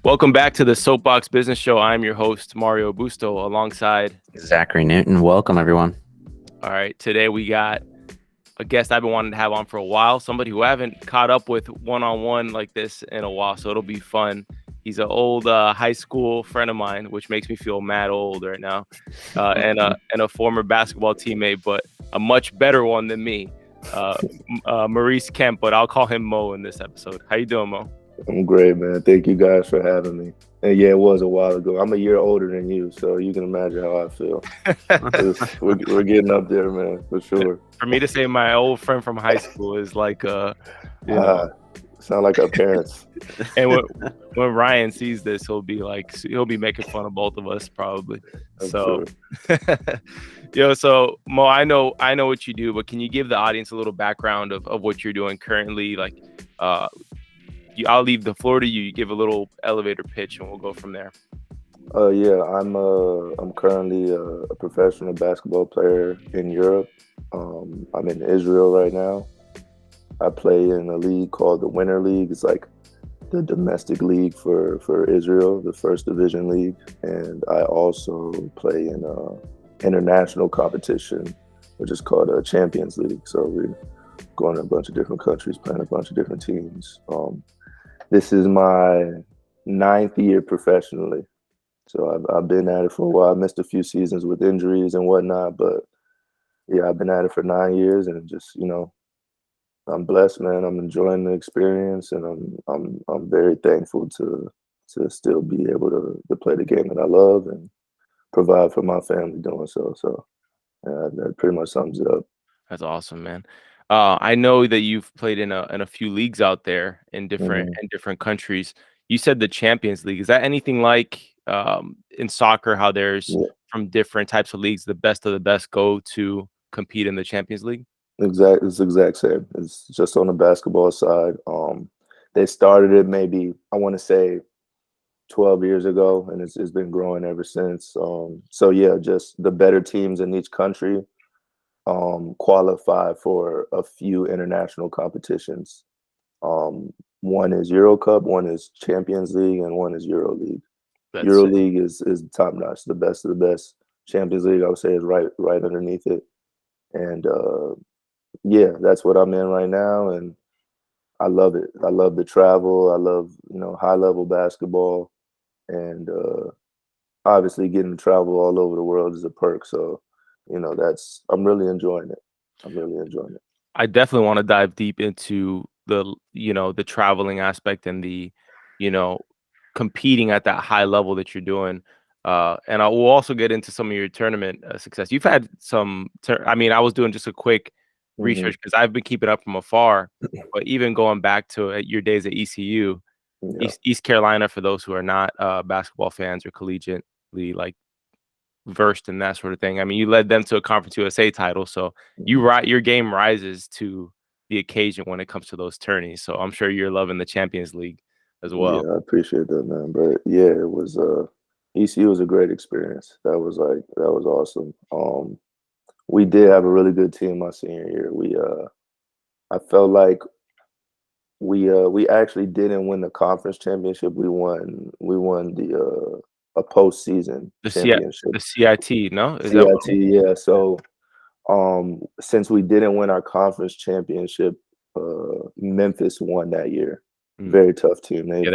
Welcome back to the Soapbox Business Show. I'm your host, Mario Busto, alongside Zachary Newton. Welcome, everyone. All right, today we got a guest I've been wanting to have on for a while, somebody who I haven't caught up with one-on-one like this in a while, so it'll be fun. He's an old high school friend of mine, which makes me feel mad old right now, and a former basketball teammate, but a much better one than me, Maurice Kemp, but I'll call him Mo in this episode. How you doing, Mo? I'm great, man. Thank you guys for having me. And yeah, it was a while ago. I'm a year older than you, so you can imagine how I feel. we're getting up there, man, for sure. For me to say my old friend from high school is like, sound like our parents. And when Ryan sees this, he'll be making fun of both of us probably. I'm so, sure. So Mo, I know what you do, but can you give the audience a little background of what you're doing currently? Like, I'll leave the floor to you. You give a little elevator pitch, and we'll go from there. Yeah, I'm currently a professional basketball player in Europe. I'm in Israel right now. I play in a league called the Winter League. It's like the domestic league for Israel, the first division league. And I also play in a international competition, which is called a Champions League. So we're going to a bunch of different countries, playing a bunch of different teams. This is my 9th year professionally. So I've been at it for a while. I missed a few seasons with injuries and whatnot, but yeah, I've been at it for 9 years, and just, I'm blessed, man. I'm enjoying the experience, and I'm very thankful to still be able to play the game that I love and provide for my family doing so. So yeah, that pretty much sums it up. That's awesome, man. I know that you've played in a few leagues out there in different countries. You said the Champions League. Is that anything like in soccer, how there's from different types of leagues, the best of the best go to compete in the Champions League? It's the exact same. It's just on the basketball side. They started it maybe, I want to say, 12 years ago, and it's been growing ever since. So yeah, just the better teams in each country qualify for a few international competitions. One is Euro Cup, one is Champions League, and one is Euro League. Euro League is top notch, the best of the best. Champions League, I would say, is right underneath it. And yeah, that's what I'm in right now, and I love it. I love the travel. I love high level basketball, and obviously getting to travel all over the world is a perk. So I'm really enjoying it. I definitely want to dive deep into the traveling aspect and the competing at that high level that you're doing. And I will also get into some of your tournament success. You've had some. I was doing just a quick research because I've been keeping up from afar. But even going back to your days at ECU, East Carolina, for those who are not basketball fans or collegiately like versed in that sort of thing. I mean, you led them to a Conference USA title, so your game rises to the occasion when it comes to those tourneys. So I'm sure you're loving the Champions League as well. Yeah, I appreciate that, man. But yeah, it was ECU was a great experience. That was awesome. We did have a really good team my senior year. I felt like we actually didn't win the conference championship. We won the a postseason championship. The CIT, no? CIT, yeah. So since we didn't win our conference championship, Memphis won that year. Very tough team. They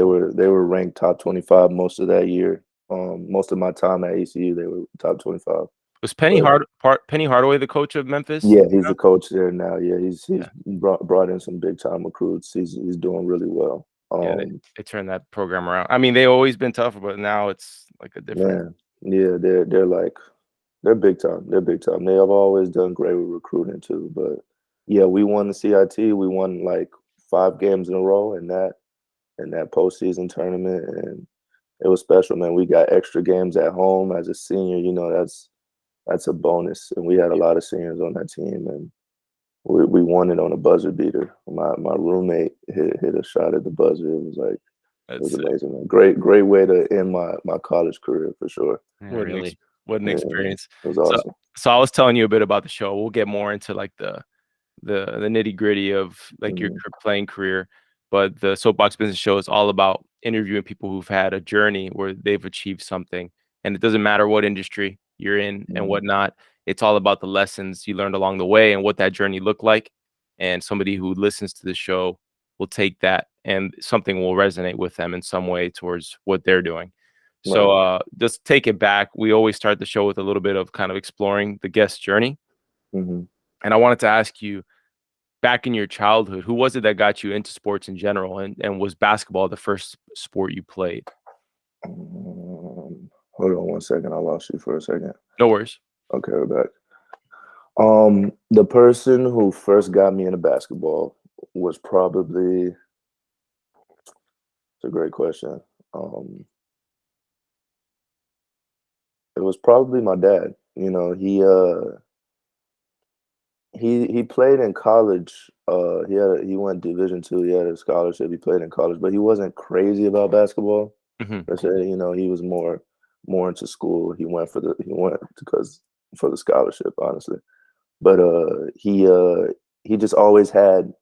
were ranked top 25 most of that year. Most of my time at ECU, they were top 25. Was Penny Hardaway the coach of Memphis? Yeah, he's the coach there now. Yeah, he's brought in some big time recruits. He's doing really well. They turned that program around. I mean, they've always been tough, but now it's like a different. Yeah, they're big time. They're big time. They have always done great with recruiting too. But yeah, we won the CIT. We won like 5 games in a row in that postseason tournament, and it was special, man. We got extra games at home as a senior. That's a bonus, and we had a lot of seniors on that team, and we won it on a buzzer beater. My roommate hit a shot at the buzzer. It was amazing, man. Great way to end my college career for sure. What an experience. It was awesome. So I was telling you a bit about the show. We'll get more into like the nitty gritty of like your playing career, but the Soapbox Business Show is all about interviewing people who've had a journey where they've achieved something, and it doesn't matter what industry you're in and whatnot. It's all about the lessons you learned along the way and what that journey looked like. And somebody who listens to the show will take that and something will resonate with them in some way towards what they're doing. So just take it back. We always start the show with a little bit of kind of exploring the guest journey. Mm-hmm. And I wanted to ask you, back in your childhood, who was it that got you into sports in general? And was basketball the first sport you played? Hold on one second. I lost you for a second. No worries. Okay, we're back. The person who first got me into basketball was probably, it's a great question. It was probably my dad. You know, he played in college. He went Division II. He had a scholarship. He played in college, but he wasn't crazy about basketball. Per se. You know, he was more into school. He went because for the scholarship, honestly. But he just always had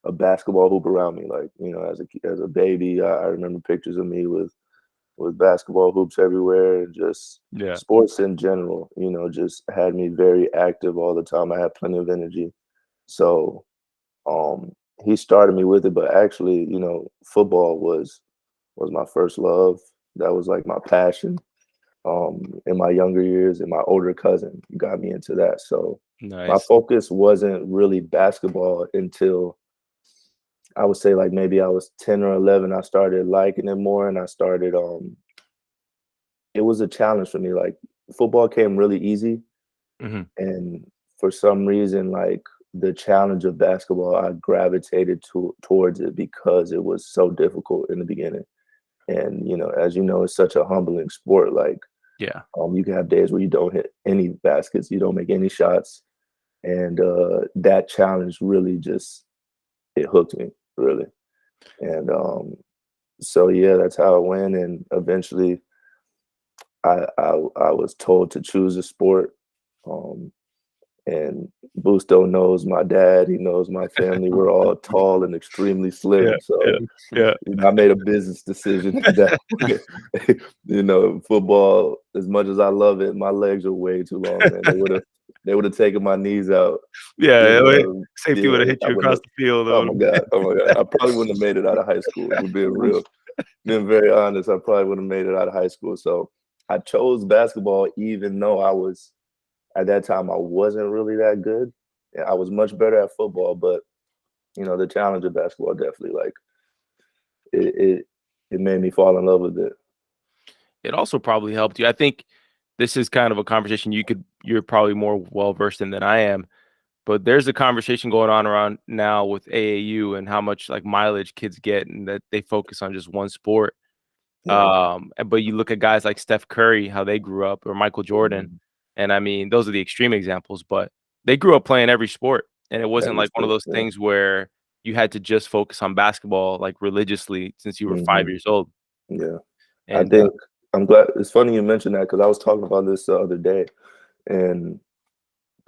a basketball hoop around me. Like, you know, as a baby, I remember pictures of me with basketball hoops everywhere, and just sports in general, you know, just had me very active all the time. I had plenty of energy. So he started me with it, but actually, you know, football was my first love. That was like my passion. In my younger years, and my older cousin got me into that. So my focus wasn't really basketball until, I would say, like, maybe I was 10 or 11. I started liking it more, and I started it was a challenge for me. Like, football came really easy, and for some reason, like, the challenge of basketball, I gravitated towards it because it was so difficult in the beginning. And, you know, as you know, it's such a humbling sport. Like, you can have days where you don't hit any baskets, you don't make any shots, and that challenge really just, it hooked me, really. And so yeah, that's how it went. And eventually, I was told to choose a sport. And Busto knows my dad. He knows my family. We're all tall and extremely slim. So you know, I made a business decision that, you know, football, as much as I love it, my legs are way too long, man. They would have taken my knees out. Safety would have hit you across the field. Oh my god! I probably wouldn't have made it out of high school. If we're being real, being very honest, I probably wouldn't have made it out of high school. So I chose basketball, even though at that time I wasn't really that good. I was much better at football, but, you know, the challenge of basketball definitely, like, it made me fall in love with it. It also probably helped you. I think this is kind of a conversation you're probably more well-versed in than I am, but there's a conversation going on around now with AAU and how much, like, mileage kids get and that they focus on just one sport. But you look at guys like Steph Curry, how they grew up, or Michael Jordan, and I mean, those are the extreme examples, but they grew up playing every sport, and it wasn't like one of those things where you had to just focus on basketball, like, religiously since you were 5 years old. Yeah. And I think I'm glad. It's funny you mentioned that, because I was talking about this the other day, and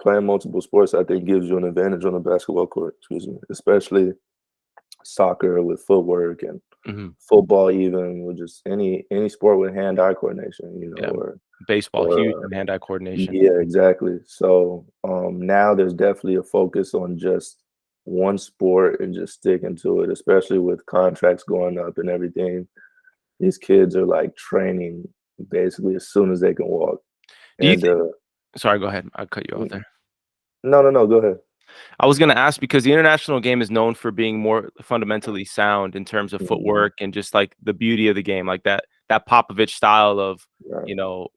playing multiple sports, I think, gives you an advantage on the basketball court. Excuse me, especially soccer with footwork, and football, even with just any sport with hand-eye coordination. You know, or baseball, huge on hand-eye coordination. Yeah, exactly. So now there's definitely a focus on just one sport and just sticking to it, especially with contracts going up and everything. These kids are, like, training basically as soon as they can walk. Do you And sorry, go ahead. I'll cut you off there. No, go ahead. I was going to ask, because the international game is known for being more fundamentally sound in terms of footwork and just, like, the beauty of the game, like that Popovich style of, you know,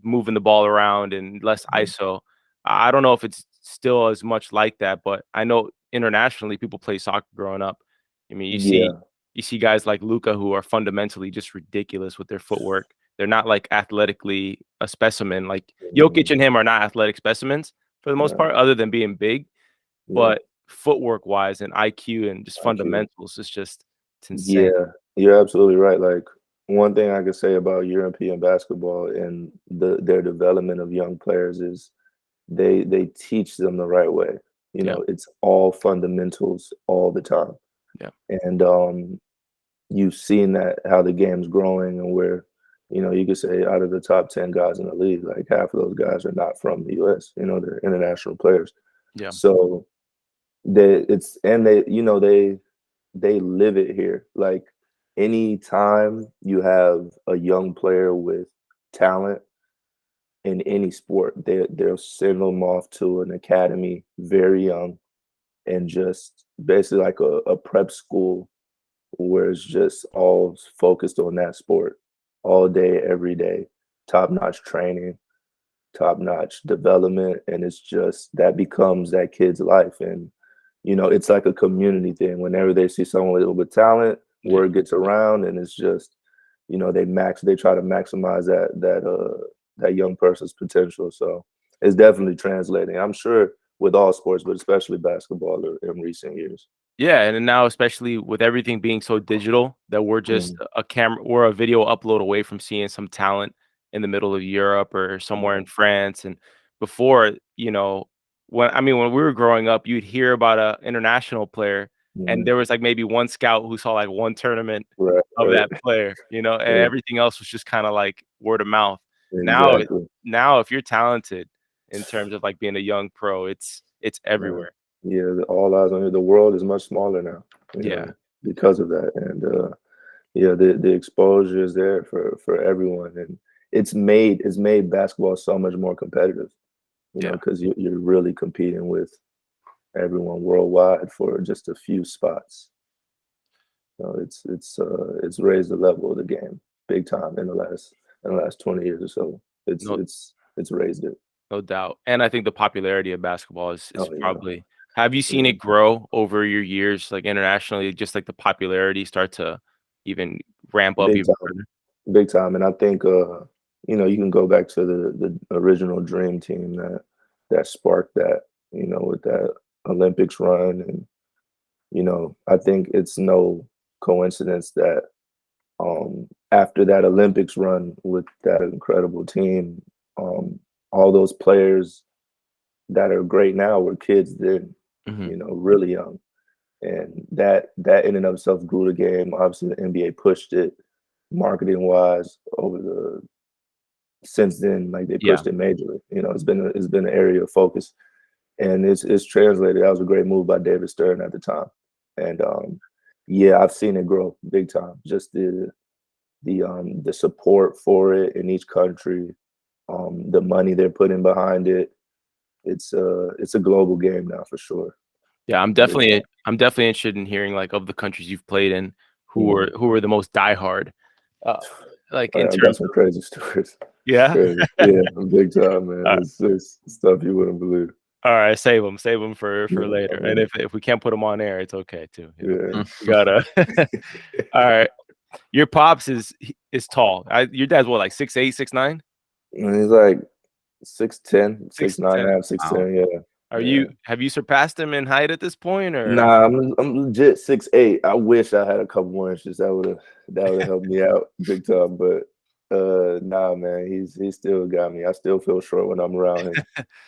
moving the ball around and less ISO. I don't know if it's still as much like that, but I know internationally people play soccer growing up. I mean, you see guys like Luka who are fundamentally just ridiculous with their footwork. They're not, like, athletically a specimen. Like, Jokic and him are not athletic specimens for the most part, other than being big. But footwork wise and IQ and just fundamentals, it's insane. Yeah, you're absolutely right. Like, one thing I could say about European basketball and their development of young players is they teach them the right way. You know, it's all fundamentals all the time. Yeah. And you've seen that how the game's growing and where, you could say out of the top 10 guys in the league, like half of those guys are not from the US, they're international players. Yeah. So they live it here. Like anytime you have a young player with talent in any sport, they'll send them off to an academy very young and just basically like a prep school where it's just all focused on that sport all day, every day, top-notch training, top-notch development, and it's just that becomes that kid's life. And it's like a community thing. Whenever they see someone with talent, Yeah. word gets around, and it's just they try to maximize that young person's potential. So it's definitely translating, I'm sure, with all sports, but especially basketball in recent years. Yeah, and then now, especially with everything being so digital, that we're just we're a video upload away from seeing some talent in the middle of Europe or somewhere in France. And before, when we were growing up, you'd hear about a international player, and there was like maybe one scout who saw like one tournament Right, of right. that player, and Yeah. everything else was just kind of like word of mouth. Exactly. Now, if you're talented in terms of like being a young pro, it's everywhere. Yeah, all eyes on you. The world is much smaller now, because of that. And the exposure is there for everyone, and it's made basketball so much more competitive. Because you're really competing with everyone worldwide for just a few spots. So it's raised the level of the game big time in the last 20 years or so. It's raised it. No doubt. And I think the popularity of basketball is Oh, yeah. probably. Have you seen it grow over your years, like internationally, just like the popularity start to even ramp up Big even time. further? Big time. And I think you can go back to the original dream team that sparked that, with that Olympics run. And, I think it's no coincidence that after that Olympics run with that incredible team, all those players that are great now were kids then, really young. And that in and of itself grew the game. Obviously, the NBA pushed it marketing wise since then. Like they pushed it majorly. It's been an area of focus, and it's translated. That was a great move by David Stern at the time. And I've seen it grow big time. Just the support for it in each country, the money they're putting behind it. It's a global game now for sure. Yeah, I'm definitely interested in hearing like of the countries you've played in, who were the most diehard. Like in I got terms some of, crazy stories. yeah. Crazy. Yeah, big time, man. It's stuff you wouldn't believe. All right, save them for Yeah, later. I And mean, if we can't put them on air, it's okay too. yeah. You gotta. All right, your pops is tall. Your dad's what, like 6'8", 6'9"? And he's like 6'10", 6'9" 6'10". and a half, 6'10", yeah. Have you surpassed him in height at this point, or? Nah, I'm legit 6'8". I wish I had a couple more inches. That would have helped me out big time. But nah, man, he's still got me. I still feel short when I'm around him.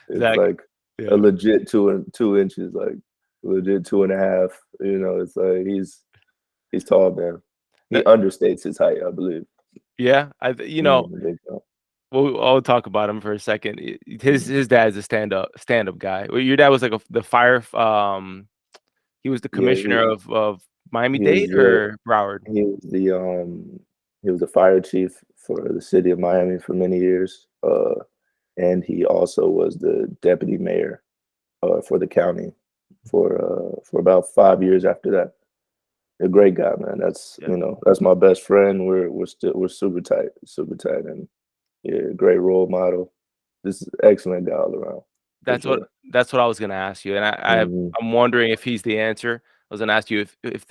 It's like a legit 2 inches, like legit 2.5. It's like he's tall, man. He understates his height, I believe. Yeah, Big time. I'll talk about him for a second. His dad's a stand-up guy. Well, your dad was like the fire. He was the commissioner of Miami-Dade or Broward. He was the fire chief for the city of Miami for many years, and he also was the deputy mayor for the county for about 5 years after that. A great guy, man. That's my best friend. We're super tight, and great role model. This is excellent guy all around. That's what I was gonna ask you, and I'm wondering if he's the answer. I was gonna ask you if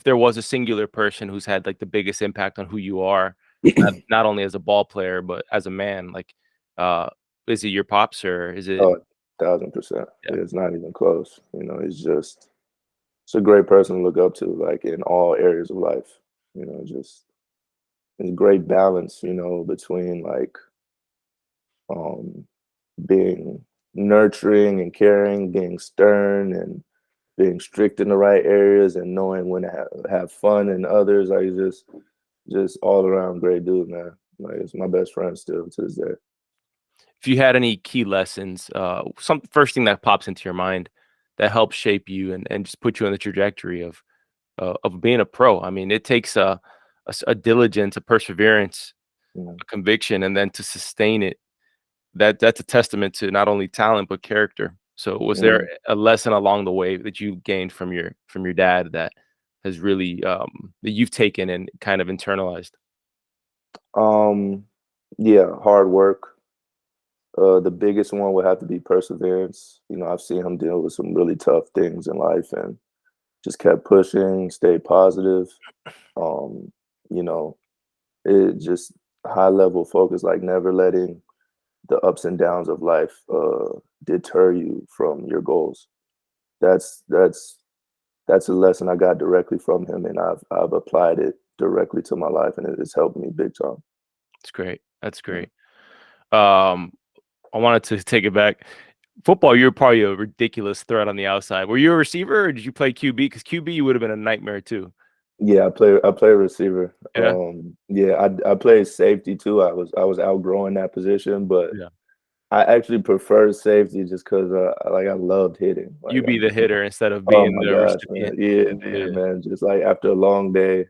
there was a singular person who's had like the biggest impact on who you are, not only as a ball player but as a man. Like, is it your pops or is it? 1,000%. It's not even close. It's a great person to look up to, like in all areas of life. Just it's great balance. Between like being nurturing and caring, being stern and being strict in the right areas and knowing when to have fun in others. Like just all around great dude, man. Like it's my best friend still to this day. If you had any key lessons, some first thing that pops into your mind that helps shape you and just put you on the trajectory of being a pro. I mean, it takes a diligence, a perseverance, Mm. a conviction, and then to sustain it. That's a testament to not only talent but character. So, was there a lesson along the way that you gained from your dad that has really that you've taken and kind of internalized? Yeah, hard work. The biggest one would have to be perseverance. You know, I've seen him deal with some really tough things in life and just kept pushing, stayed positive. Um, you know, it just high level focus, like never letting the ups and downs of life deter you from your goals. That's that's a lesson I got directly from him, and I've applied it directly to my life, and it's helped me big time. That's great. That's Yeah. great. Um, I wanted to take it back. Football, you're probably a ridiculous threat on the outside. Were you a receiver or did you play QB? Because QB would have been a nightmare too. Yeah, I play receiver. Yeah. Yeah, I played safety too. I was outgrowing that position, but Yeah. I actually prefer safety just because like I loved hitting. Like You be the hitter instead of oh being my the gosh, man. recipient. Yeah, man. Just like after a long day,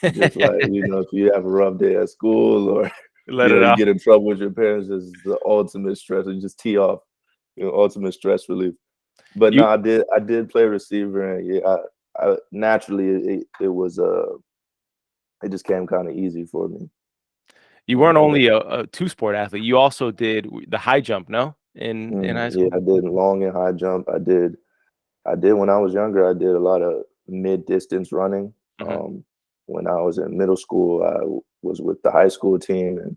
just like, if you have a rough day at school or, Let it you out. get in trouble with your parents, this is the ultimate stress. You just tee off, ultimate stress relief. But no, You I did play receiver, and yeah, I naturally it was it just came kind of easy for me. you weren't only a two-sport athlete. You also did the high jump, no? In high Yeah, school? I did long and high jump. I did when I was younger. I did a lot of mid distance running. Mhm. When I was in middle school, I was with the high school team,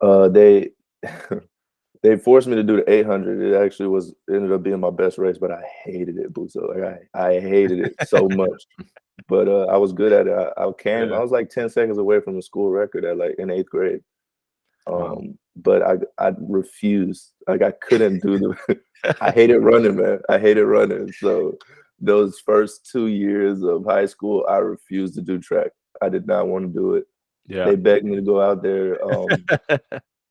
and they they forced me to do the 800. It actually ended up being my best race, but I hated it, Buso. Like I hated it so much. But I was good at it. I Yeah. was like 10 seconds away from the school record at like in 8th grade. Wow. But I refused. Like I couldn't do the I hated running, man. I hated running. So those first 2 years of high school, I refused to do track. I did not want to do it. Yeah. They begged me to go out there.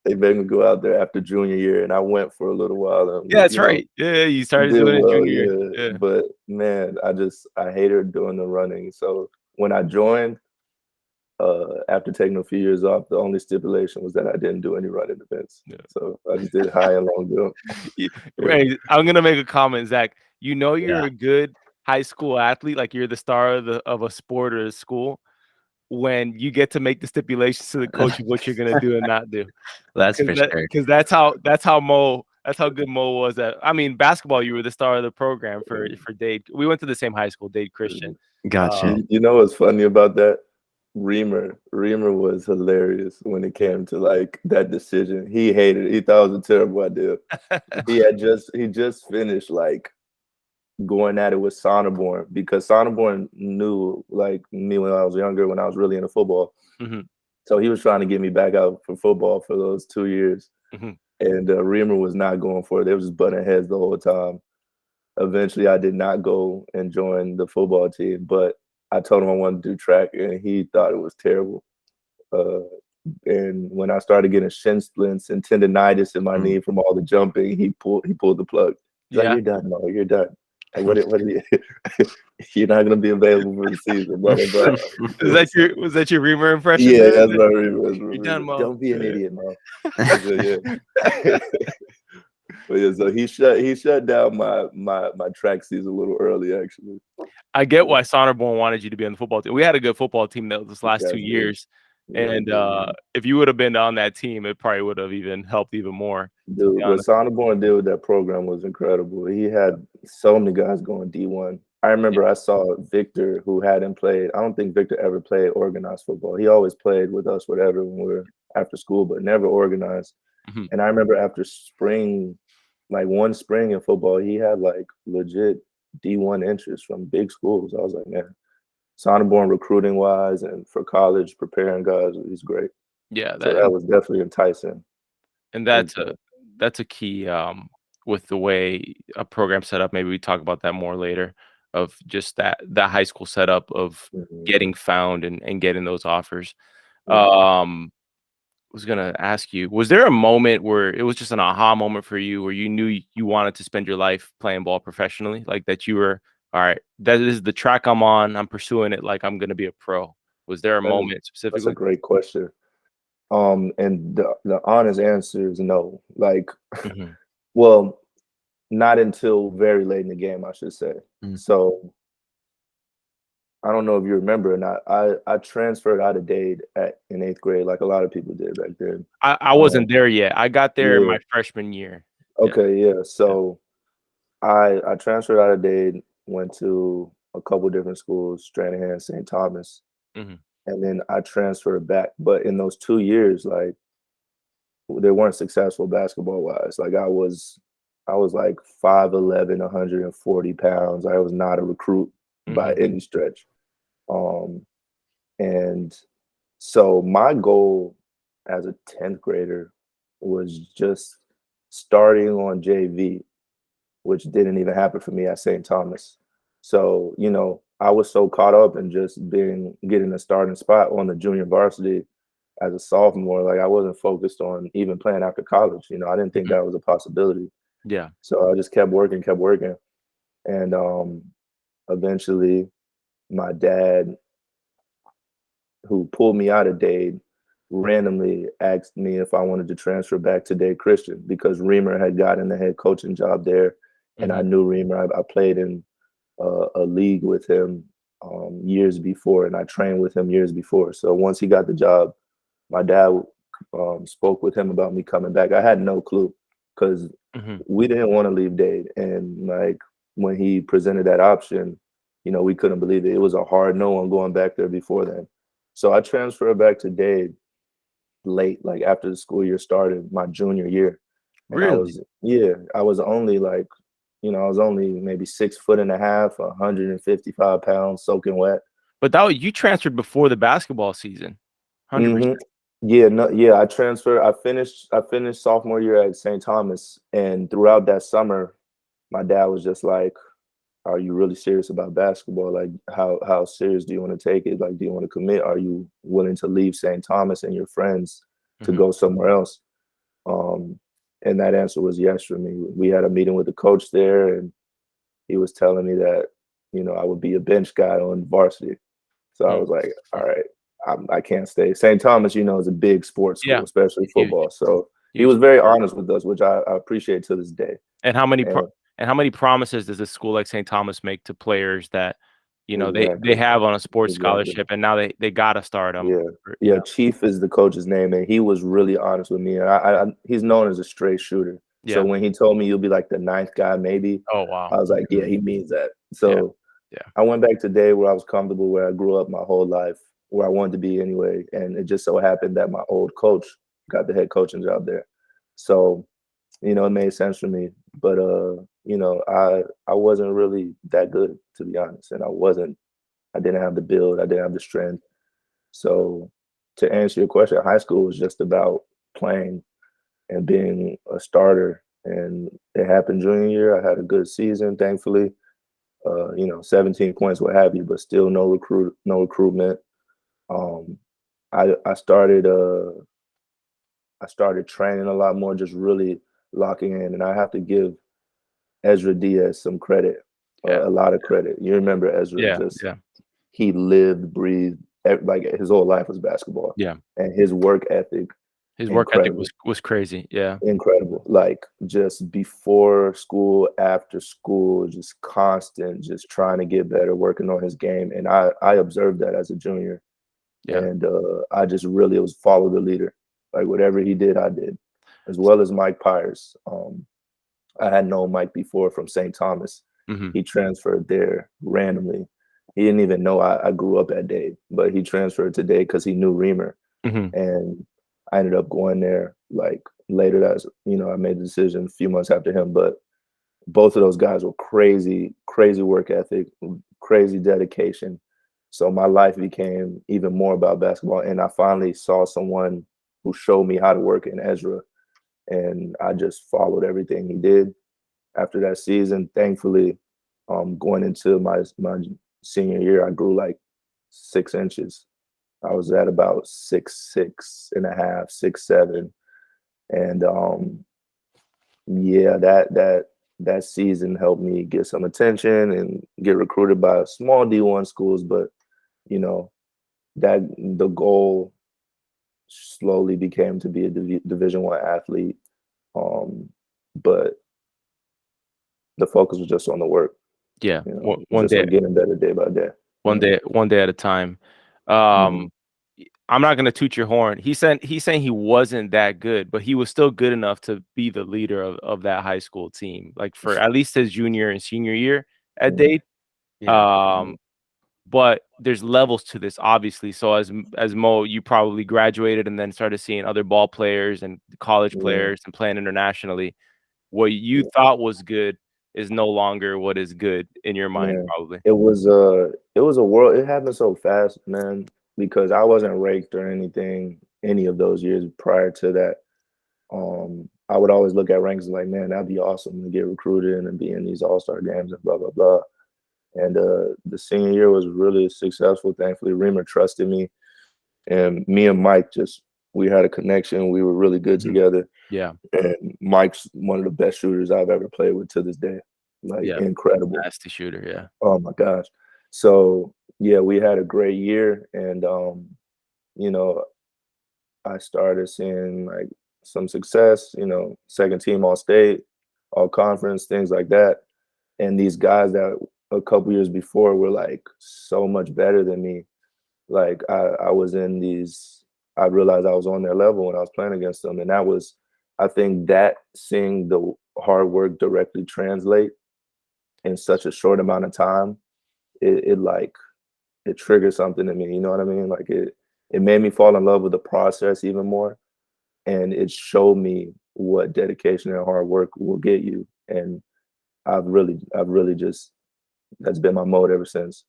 They begged me to go out there after junior year, and I went for a little while Yeah, and, that's right. Yeah, you started did doing it well, junior year. yeah. Yeah. But man, I hated doing the running. So when I joined, after taking a few years off, the only stipulation was that I didn't do any running events. Yeah. So I just did high and long jump. Yeah. Right. I'm gonna make a comment, Zach. You're Yeah. a good high school athlete, like you're the star of a sport or a school when you get to make the stipulations to the coach of what you're gonna do and not do. That's Because for sure. that's how good Mo was at. I mean, basketball, you were the star of the program for Dade. We went to the same high school, Dade Christian. Gotcha. You know what's funny about that? Reamer was hilarious when it came to like that decision. He hated it. He thought it was a terrible idea. He just finished like going at it with Sonneborn because Sonneborn knew like me when I was younger, when I was really into football. Mhm, So he was trying to get me back out for football for those 2 years. mhm. And Reamer was not going for it. They was just butting heads the whole time. Eventually, I did not go and join the football team, but I told him I wanted to do track, and he thought it was terrible. Uh, and when I started getting shin splints and tendonitis in my knee from all the jumping, he pulled the plug. He's like, Yeah. "You're done, no, you're done. Like, what are you? You're not gonna be available for the season." Blah blah blah. So, Was that your Reamer impression yeah, there? that's my Reamer. That's my You're done, Reamer. Mo. Don't be an Yeah. idiot, Mo. I said, yeah. But yeah, so he shut down my track season a little early, actually. I get why Sonneborn wanted you to be on the football team. We had a good football team this You last 2 guys did. years, Yeah, and if you would have been on that team, it probably would have even helped even more. To be dude, what honest. Sonneborn did with that program was incredible. He had so many guys going D1. I remember I saw Victor, who hadn't played. I don't think Victor ever played organized football. He always played with us, whatever, when we were after school, but never organized. Mhm. And I remember after spring, like one spring in football, he had like legit D1 interest from big schools. I was like, man, Sonneborn recruiting wise and for college preparing guys, he's great. Yeah, So that was definitely enticing. and Big time. that's a key with the way a program set up. Maybe we talk about that more later, of just that high school setup of getting found and getting those offers. Was gonna ask you, was there a moment where it was just an aha moment for you where you knew you wanted to spend your life playing ball professionally? Like that you were, all right, that is the track I'm on, I'm pursuing it like I'm gonna be a pro. Was there a moment That's a specifically? great question. And the honest answer is no. Like, Mhm. well, not until very late in the game, I should say. So I don't know if you remember or not. I transferred out of Dade in 8th grade, like a lot of people did back then. I wasn't there yet. I got there in Yeah. my freshman year. Yeah. Okay. Yeah. So I transferred out of Dade, went to a couple different schools, Stranahan, St. Thomas, Mhm. and then I transferred back. But in those 2 years, like they weren't successful basketball wise. Like I was like 5'11", 140 pounds. I was not a recruit by Mhm. any stretch. And so my goal as a 10th grader was just starting on JV, which didn't even happen for me at St. Thomas. So, I was so caught up in just getting a starting spot on the junior varsity as a sophomore. Like I wasn't focused on even playing after college. I didn't think Mhm. that was a possibility. Yeah. So I just kept working. And eventually my dad, who pulled me out of Dade, randomly asked me if I wanted to transfer back to Dade Christian because Reamer had gotten the head coaching job there. And I Mhm. knew Reamer. I played in a league with him years before, and I trained with him years before. So once he got the job, my dad spoke with him about me coming back. I had no clue because Mhm. we didn't want to leave Dade. And like when he presented that option, we couldn't believe it. It was a hard no on going back there before then. So I transferred back to Dade late, like after the school year started, my junior year. And Really? I was only like, I was only maybe 6'1.5", 155 pounds, soaking wet. But you transferred before the basketball season. 100%. Yeah, no, yeah. I transferred. I finished sophomore year at St. Thomas, and throughout that summer, my dad was just like, "Are you really serious about basketball? Like, how serious do you want to take it? Like, do you want to commit? Are you willing to leave St. Thomas and your friends to Mhm. go somewhere else?" Um, and that answer was yes for me. We had a meeting with the coach there, and he was telling me that I would be a bench guy on varsity. So I Mm. was like, all right, I can't stay. St. Thomas, is a big sports school, Yeah. especially Huge. football. So he Huge. was very honest with us, which I appreciate to this day. And And how many promises does a school like St. Thomas make to players that, they exactly, have on a sports exactly. scholarship and now they gotta start them? Yeah. Yeah, Chief is the coach's name, and he was really honest with me. And he's known as a straight shooter. So Yeah. when he told me you'll be like the ninth guy, maybe, Oh, wow. I was like, yeah, he means that. Yeah. So Yeah. I went back to Dade where I was comfortable, where I grew up my whole life, where I wanted to be anyway. And it just so happened that my old coach got the head coaching job there. So, it made sense for me. But I wasn't really that good, to be honest. And I didn't have the build, I didn't have the strength. So to answer your question, high school was just about playing and being a starter. And it happened junior year. I had a good season, thankfully. 17 points, what have you, but still no recruitment. Um, I started training a lot more, just really locking in, and I have to give Ezra Diaz some credit, Yeah. a lot of credit. You remember Ezra? Yeah. Just Yeah. he lived, breathed, like his whole life was basketball, Yeah. and his work ethic, His work ethic incredible. was crazy. Yeah. Incredible. Like just before school, after school, just constant, just trying to get better, working on his game. And I observed that as a junior. Yeah. And I just really was follow the leader. Like whatever he did, I did. As well as Mike Pyers. I had known Mike before from St. Thomas. Mhm. He transferred there randomly. He didn't even know I grew up at Dade, but he transferred to Dade because he knew Reamer. Mhm. And I ended up going there like later. I made the decision a few months after him. But both of those guys were crazy, crazy work ethic, crazy dedication. So my life became even more about basketball. And I finally saw someone who showed me how to work in Ezra. And I just followed everything he did. after that season, thankfully, going into my senior year, I grew like 6 inches. I was at about 6'6.5", 6'7", and yeah, that season helped me get some attention and get recruited by small D1 schools. But you know, that the goal slowly became to be a Division I athlete. But the focus was just on the work. Yeah, You know, one just day, on getting better day by day. one day at a time. I'm not gonna toot your horn. He's saying he wasn't that good, but he was still good enough to be the leader of that high school team, like for at least his junior and senior year at Dade. Yeah. But there's levels to this, obviously. So as Mo, you probably graduated and then started seeing other ball players and college players and playing internationally. What you thought was good is no longer what is good in your mind, probably. It was a world. It happened so fast, man, because I wasn't ranked or anything any of those years prior to that. I would always look at ranks like, man, that'd be awesome to get recruited and be in these all-star games and blah blah blah. And the senior year was really successful. Thankfully, Reamer trusted me, and me and Mike we had a connection. We were really good together. Yeah. And Mike's one of the best shooters I've ever played with to this day. Like incredible. Nasty shooter, yeah. Oh my gosh. So yeah, we had a great year, and you know, I started seeing like some success, second team all state, all conference, things like that. And these guys that a couple years before were like so much better than me. Like I was in these, I realized I was on their level when I was playing against them. And that was, I think that seeing the hard work directly translate in such a short amount of time, it triggered something in me. You know what I mean? Like it made me fall in love with the process even more. And it showed me what dedication and hard work will get you. And I've really just, that's been my mode ever since.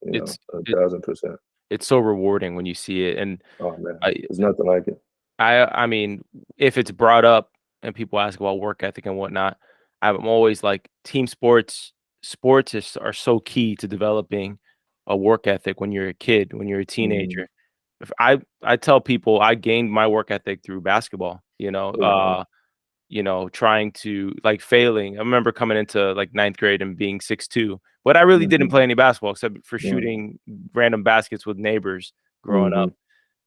It's 1,000%. It's so rewarding when you see it, and Oh man, there's nothing like it. I mean, if it's brought up and people ask about work ethic and whatnot, I'm always like, team sports are so key to developing a work ethic when you're a kid, when you're a teenager. If I tell people I gained my work ethic through basketball, trying to like failing. I remember coming into like ninth grade and being 6'2", but I really didn't play any basketball except for shooting random baskets with neighbors growing up,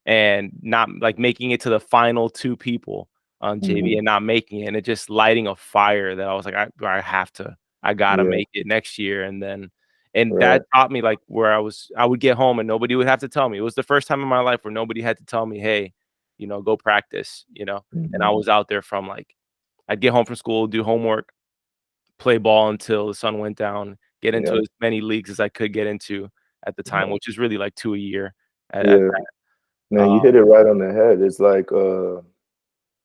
and not like making it to the final two people on JV and not making it, and it just lighting a fire that I was like, I gotta make it next year. And that taught me like where I would get home and nobody would have to tell me. It was the first time in my life where nobody had to tell me, hey, go practice, and I was out there from like, I'd get home from school, do homework, play ball until the sun went down, get into as many leagues as I could get into at the time, which is really like 2 a year at that. Man, you hit it right on the head. It's like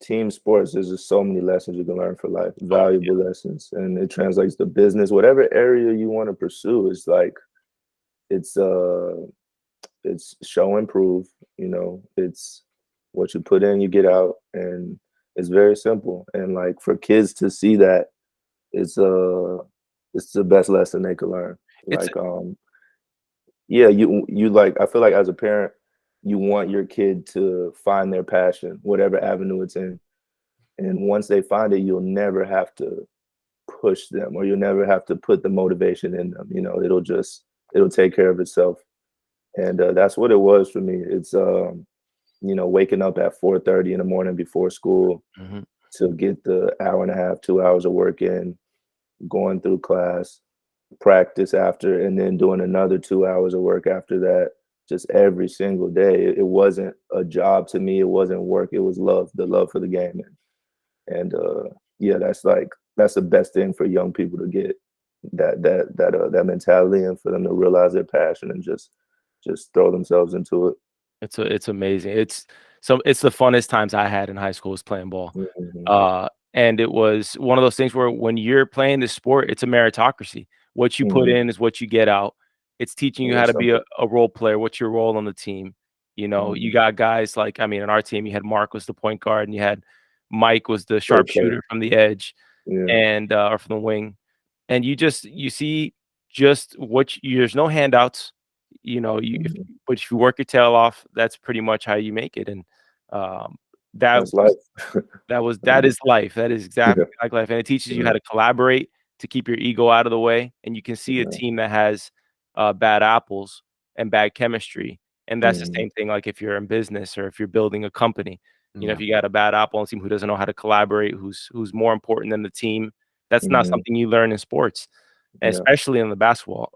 team sports, there's just so many lessons you can learn for life, valuable lessons, and it translates to business, whatever area you want to pursue. It's like it's show and prove, it's what you put in, you get out, and it's very simple. And like for kids to see that, it's the best lesson they could learn. Like you like, I feel like as a parent, you want your kid to find their passion, whatever avenue it's in. And once they find it, you'll never have to push them, or you'll never have to put the motivation in them. It'll take care of itself. And that's what it was for me. It's, waking up at 4:30 in the morning before school to get the hour and a half, 2 hours of work in, going through class, practice after, and then doing another 2 hours of work after that, just every single day. It wasn't a job to me. It wasn't work. It was love, the love for the game. And that's the best thing for young people to get, that mentality, and for them to realize their passion and just throw themselves into it. It's amazing. It's the funnest times I had in high school was playing ball. And it was one of those things where when you're playing this sport, it's a meritocracy. What you put in is what you get out. It's teaching you how to be a role player. What's your role on the team? You got guys like, I mean, on our team, you had Mark was the point guard, and you had Mike was the sharpshooter from the edge. Yeah. and or from the wing, and you see just there's no handouts, Mhm. but if you work your tail off, that's pretty much how you make it. And um, that That's life. that is life. That is exactly Yeah. like life, and it teaches you Yeah. how to collaborate, to keep your ego out of the way, and you can see a Yeah. team that has bad apples and bad chemistry, and that's the Mhm. same thing. Like if you're in business or if you're building a company, if Yeah. you got a bad apple on the team who doesn't know how to collaborate, who's more important than the team, that's not Mhm. something you learn in sports, Yeah. especially in basketball.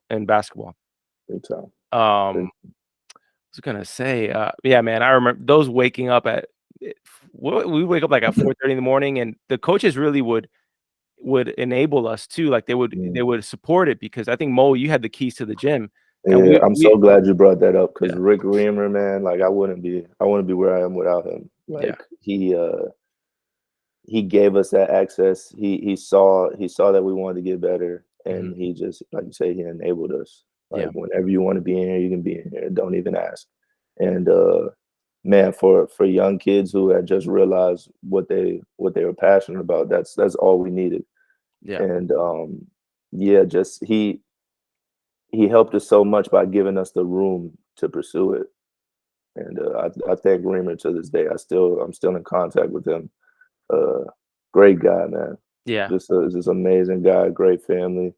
Big time. Um, I was gonna say, yeah, man, I remember those waking up at we wake up like at 4:30 in the morning, and the coaches really would enable us too. Like they would Mm. they would support it because I think Mo, you had the keys to the gym, and Yeah, I'm we so glad you brought that up because yeah, Rick Reamer, man, like I wouldn't be where I am without him. yeah, Like he gave us that access. He saw that we wanted to get better, mhm, and he just, like you say, he enabled us. Like yeah, whenever you want to be in here, you can be in here. Don't even ask. And man, for young kids who had just realized what they were passionate about, that's all we needed. yeah, And yeah, just he helped us so much by giving us the room to pursue it. And I thank Reamer to this day. I'm still in contact with him. Uh, Great guy, man. yeah. Just amazing guy, great family,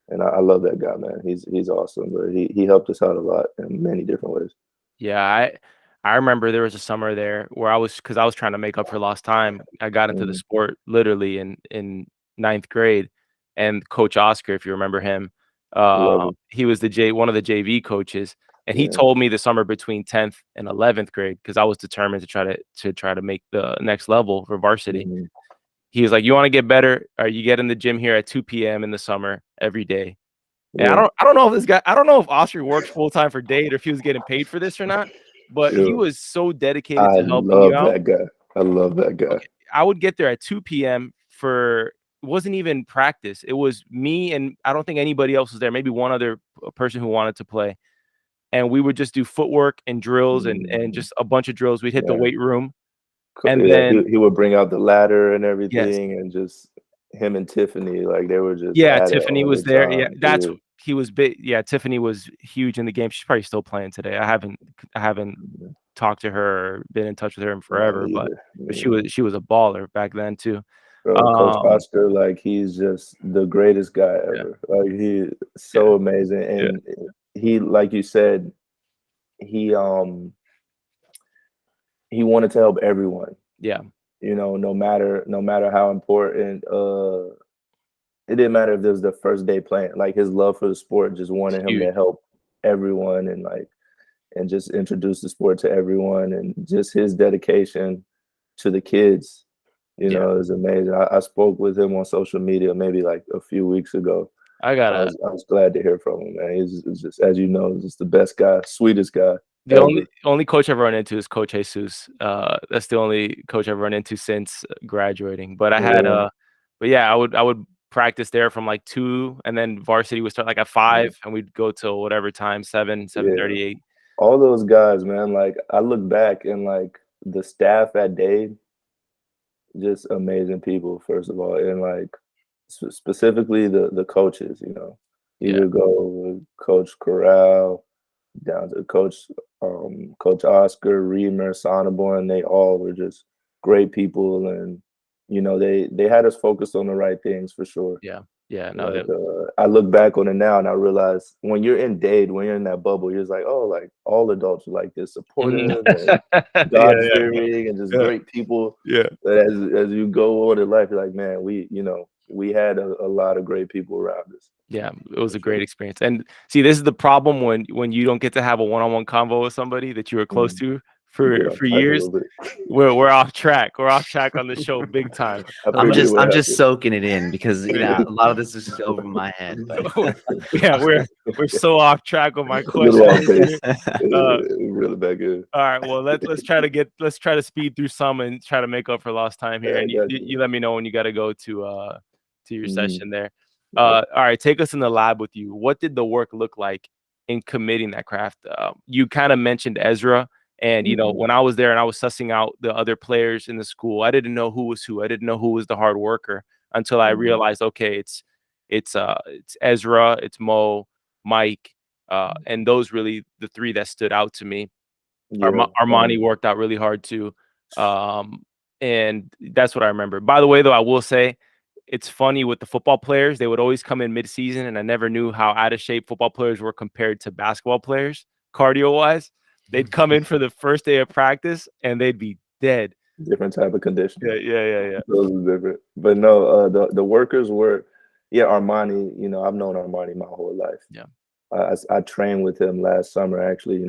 and I love that guy, man. He's awesome, but he helped us out a lot in many different ways. Yeah, I remember there was a summer there where because I was trying to make up for lost time. I got into the Mm, sport literally in ninth grade, and Coach Oscar, if you remember him, love him. he was one of the JV coaches, and he Yeah. told me the summer between 10th and 11th grade because I was determined to try to make the next level for varsity. Hmm. He was like, "You want to get better? Or you get in the gym here at 2 p.m. in the summer every day." And Yeah. I don't know if I don't know if Oscar works full time for Dade or if he was getting paid for this or not, but he Yeah. was so dedicated I to helping you love out. that guy. I love that guy. Okay, I would get there at 2 p.m. for it wasn't even practice. It was me and I don't think anybody else was there. Maybe one other person who wanted to play, and we would just do footwork and drills and Mhm. just a bunch of drills. We'd hit the Yeah. weight room, and Yeah, then he would bring out the ladder and yes, everything, and just him and Tiffany, like they were just yeah, at it Tiffany all was the there. Yeah, time. that's Yeah. he was big. Yeah, Tiffany was huge in the game. She's probably still playing today. I haven't Yeah. talked to her or been in touch with her in No, forever, me but either. Me but she either. was she was a baller back then too. Bro, Coach Um, Oscar, like he's just the greatest guy yeah, ever. Like he's yeah, so amazing, yeah, and he, like you said, he um he wanted to help everyone. yeah, No matter how important. It didn't matter if it was the first day playing. Like his love for the sport just wanted him huge. to help everyone, and just introduce the sport to everyone, and just his dedication to the kids, Yeah, is amazing. I spoke with him on social media maybe like a few weeks ago. I I gotta. was I was glad to hear from him, man. He's just, as you know, just the best guy, sweetest guy The only ever. only coach I've run into is Coach Jesus. That's the only coach I've run into since graduating. But Yeah, but yeah, I would practice there from like 2, and then varsity would start like at yeah, 5, and we'd go till whatever time, 7, yeah. 7:38. All those guys, man. Like I look back and like the staff at Dade, just amazing people, first of all, and like specifically the coaches. You Yeah, could go with Coach Corral down to Coach Oscar, Reamer, Sonneborn. They all were just great people, and they had us focused on the right things for sure. yeah, yeah. No, Like I look back on it now and I realize when you're in Dade, when you're in that bubble, you're just like, oh, like all adults are like this, mhm. supportive and God Yeah, fearing and just yeah, great people. yeah. But as you go on in life, you're like, man, we had a lot of great people around us Yeah, it was for a great sure. experience. And see, this is the problem when you don't get to have a one-on-one convo with somebody that you were close Mm. to You get for uptight a years. little bit. We're off track. We're off track on the show big time. I I'm figured it just would I'm just happen. soaking it in because Yeah. a lot of this is just over my head. But Yeah, we're so off track with my A little off questions here. pace. Uh, Really back good. all right, well let's try to speed through some and try to make up for lost time here. Yeah, I And got you you. let me know when you got to go to your Mm, session there. yep. All right, take us in the lab with you. What did the work look like in committing that craft? You kind of mentioned Ezra, and Mhm. when I was there and I was sussing out the other players in the school, I didn't know who was who. I didn't know who was the hard worker. until I realized, okay, it's Ezra, it's Mo, Mike, and those really the three that stood out to me. Yeah. Armani worked out really hard too. And that's what I remember. By the way, though, I will say it's funny with the football players. They would always come in mid-season, and I never knew how out of shape football players were compared to basketball players, cardio-wise. They'd come in for the first day of practice, and they'd be dead. Different type of conditioning. Yeah. Those are different. But no, the workers were, Armani, I've known Armani my whole life. Yeah. I trained with him last summer, actually.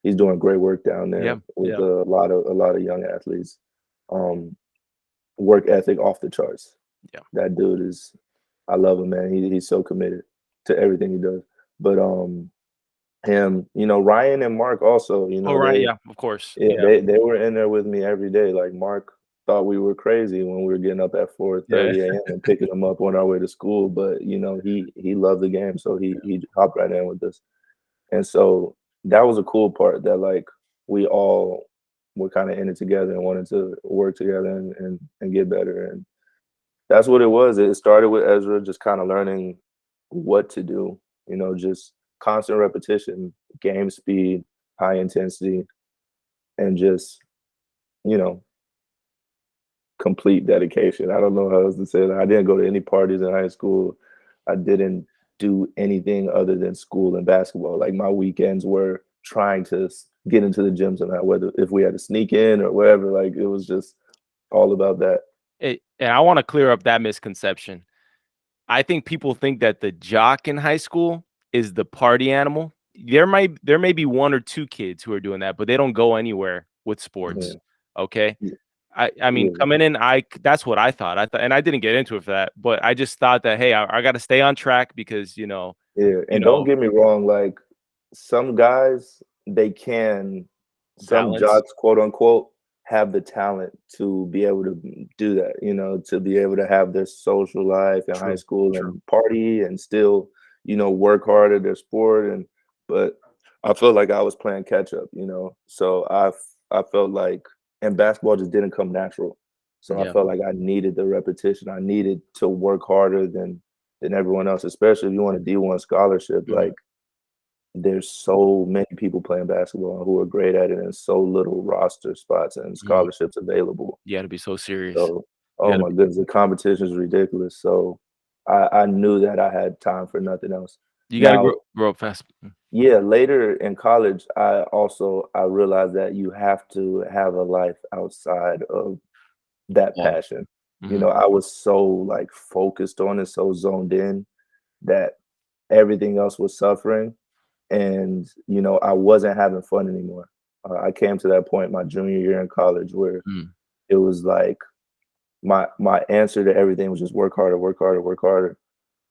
He's doing great work down there with a lot of young athletes. Work ethic off the charts. Yeah. That dude I love him, man. He's so committed to everything he does. But him, Ryan and Mark also, Ryan, of course. They were in there with me every day. Like Mark thought we were crazy when we were getting up at 4:30 a.m. and picking him up on our way to school. But he loved the game, so he hopped right in with us. And so that was a cool part, that like we all were kind of in it together and wanted to work together and get better. And that's what it was. It started with Ezra just kind of learning what to do, just constant repetition, game speed, high intensity, and just, complete dedication. I don't know how else to say that. I didn't go to any parties in high school. I didn't do anything other than school and basketball. Like my weekends were trying to get into the gym somehow, whether if we had to sneak in or whatever. Like it was just all about that. And I want to clear up that misconception. I think people think that the jock in high school is the party animal. There may be one or two kids who are doing that, but they don't go anywhere with sports. Yeah. Okay. I mean, coming in, that's what I thought. And I didn't get into it for that, but I just thought that, hey, I got to stay on track because, Yeah. And don't get me wrong. Like some guys, some jocks, quote unquote, have the talent to be able to do that, to be able to have their social life in high school and party and still, work hard at their sport. But I felt like I was playing catch up, so I felt like, and basketball just didn't come natural. So I felt like I needed the repetition. I needed to work harder than everyone else, especially if you want a D1 scholarship. Like there's so many people playing basketball who are great at it and so little roster spots and scholarships available. You got to be so serious. So, oh my goodness, the competition is ridiculous. So I knew that I had time for nothing else. You got to grow up fast. Yeah, later in college, I realized that you have to have a life outside of that passion. I was so like focused on it, so zoned in that everything else was suffering. And, I wasn't having fun anymore. I came to that point my junior year in college where it was like my answer to everything was just work harder, work harder, work harder.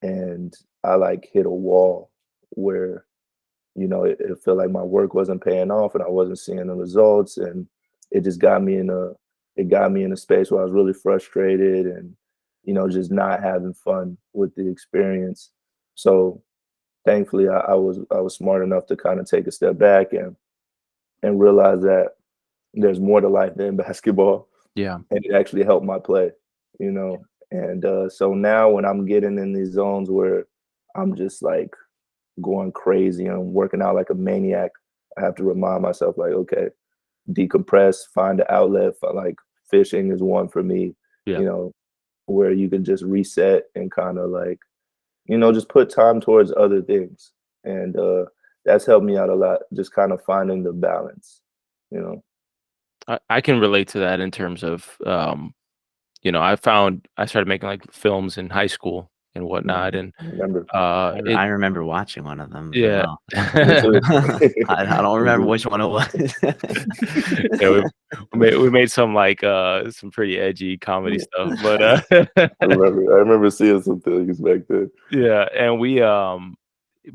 And I like hit a wall where, it felt like my work wasn't paying off and I wasn't seeing the results. And it just got me in a space where I was really frustrated and, just not having fun with the experience. So thankfully I was smart enough to kind of take a step back and realize that there's more to life than basketball. Yeah. And it actually helped my play, And so now when I'm getting in these zones where I'm just like going crazy and working out like a maniac, I have to remind myself like, okay, decompress, find an outlet. Like fishing is one for me, where you can just reset and kind of like, just put time towards other things. And that's helped me out a lot, just kind of finding the balance, I can relate to that in terms of, I started making like films in high school and whatnot. And I remember watching one of them. Yeah. Well. I don't remember which one it was. We made some like some pretty edgy comedy stuff, but I remember seeing some things back then. Yeah, and we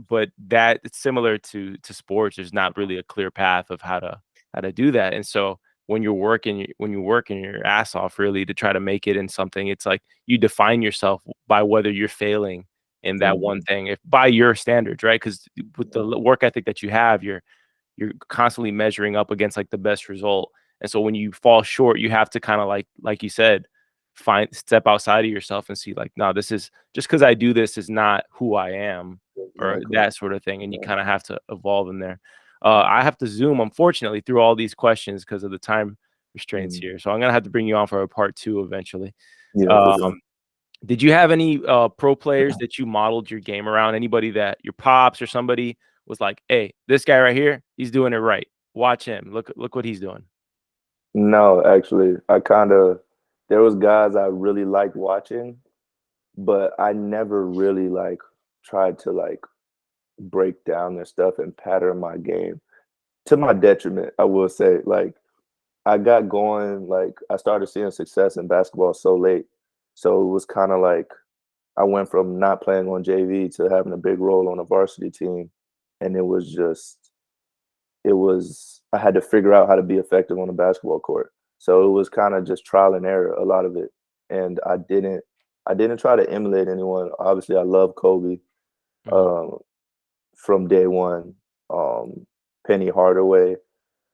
but that it's similar to sports. There's not really a clear path of how to do that, and so when you're working your ass off really to try to make it in something, it's like you define yourself by whether you're failing in that one thing, if by your standards, right? Because with the work ethic that you have, you're constantly measuring up against like the best result. And so when you fall short, you have to kind of like you said, step outside of yourself and see like, no, this is just because I do this is not who I am, or Exactly. that sort of thing. And you Yeah. kind of have to evolve in there. I have to zoom, unfortunately, through all these questions because of the time restraints here. So I'm gonna have to bring you on for a part 2 eventually. Yeah, for sure. Did you have any pro players that you modeled your game around? Anybody that your pops or somebody was like, "Hey, this guy right here, he's doing it right. Watch him. Look what he's doing." No, actually, there was guys I really liked watching, but I never really like tried to like break down their stuff and pattern my game to my detriment. I will say, like, I got going, like, I started seeing success in basketball so late. So it was kind of like I went from not playing on JV to having a big role on a varsity team. And I had to figure out how to be effective on the basketball court. So it was kind of just trial and error, a lot of it. And I didn't try to emulate anyone. Obviously, I love Kobe um, from day one. Penny Hardaway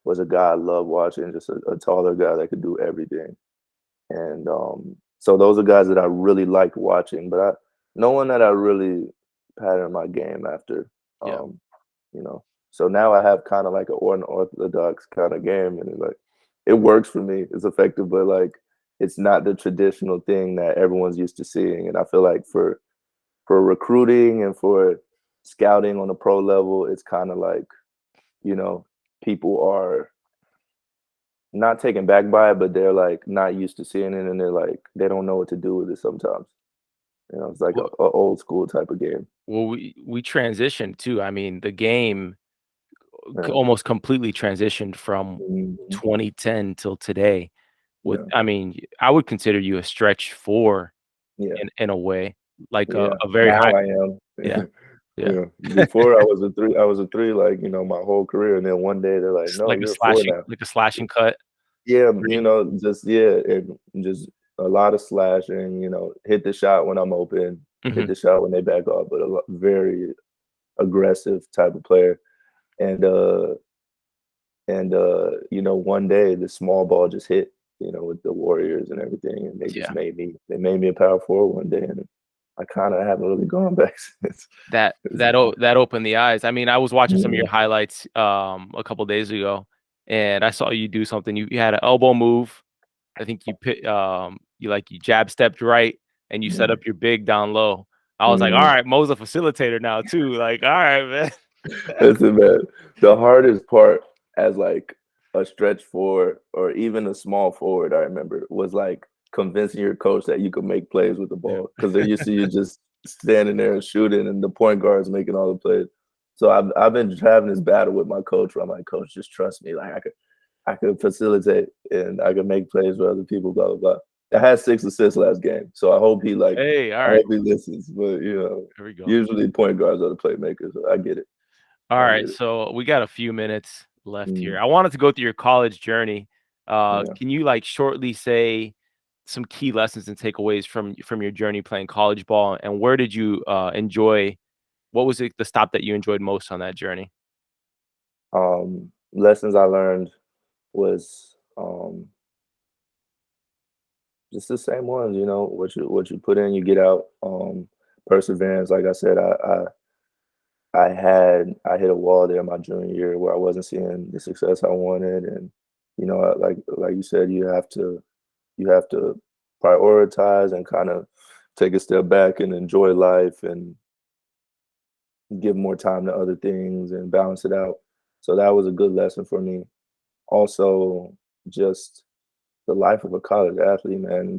was a guy I loved watching, just a taller guy that could do everything. And so those are guys that I really liked watching, but no one that I really patterned my game after. Yeah. You know, so now I have kind of like an unorthodox kind of game, and it works for me. It's effective, but like it's not the traditional thing that everyone's used to seeing. And I feel like for recruiting and for scouting on a pro level, it's kind of like, people are not taken back by it, but they're like not used to seeing it, and they don't know what to do with it sometimes. It's like Well, a old school type of game. we transitioned too. I mean, the game Yeah. almost completely transitioned from Mhm. 2010 till today. With, Yeah. I mean, I would consider you a stretch 4 Yeah. in a way, like Yeah. a very Now high. I am. Yeah, yeah. Yeah. Before I was a three. I was a three, like, my whole career, and then one day they're like, "No, Like a you're a four slashing, now." like a slashing cut. Yeah, 3. and just a lot of slashing. Hit the shot when I'm open, hit Mhm. the shot when they back off, but very aggressive type of player. And one day the small ball just hit, with the Warriors and everything, and they just Yeah. made me a power forward one day, and I kind of haven't really gone back since. That opened the eyes. I mean, I was watching some of Yeah. your highlights a couple days ago, and I saw you do something. You had an elbow move. I think you jab stepped right, and you set Yeah. up your big down low. I was like, all Mhm. right, Mo's a facilitator now too. Like, all right, man. Listen, man, the hardest part as like a stretch forward or even a small forward, I remember, was like convincing your coach that you could make plays with the Yeah. ball, because they're used to you just standing there and shooting, and the point guard's making all the plays. So I've been having this battle with my coach where I'm like, "Coach, just trust me. Like I could facilitate and I could make plays for other people." Blah blah blah. I had 6 assists last game, so Hey, all I right. hope he listens. But Here we go. usually point guards are the playmakers. So I get it. All I right, get it. so we got a few minutes left Mm, here. I wanted to go through your college journey. yeah. Can you like shortly say some key lessons and takeaways from your journey playing college ball, and where did you enjoy? What was the stop that you enjoyed most on that journey? Lessons I learned was just the same ones. What you put in, you get out. Perseverance. Like I said, I hit a wall there my junior year where I wasn't seeing the success I wanted, and like you said, you have to prioritize and kind of take a step back and enjoy life and give more time to other things and balance it out. So that was a good lesson for me. Also, just the life of a college athlete, man.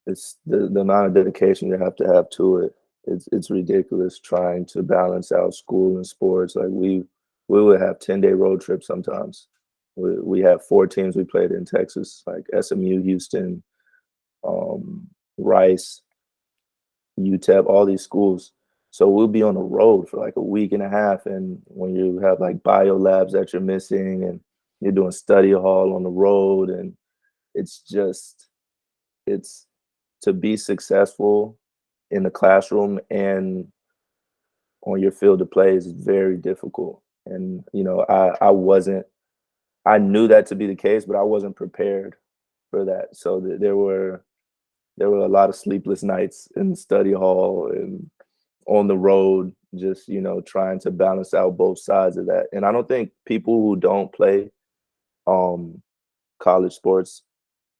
It's the amount of dedication you have to it. It's ridiculous trying to balance out school and sports. Like we would have 10-day road trips sometimes. We have 4 teams we played in Texas, like SMU, Houston, Rice, UTEP, all these schools. So we'll be on the road for like a week and a half, and when you have like bio labs that you're missing, and you're doing study hall on the road, and it's just it's to be successful in the classroom and on your field of play is very difficult. And I knew that to be the case, but I wasn't prepared for that. So there were there were a lot of sleepless nights in study hall and on the road, just, trying to balance out both sides of that. And I don't think people who don't play um, college sports,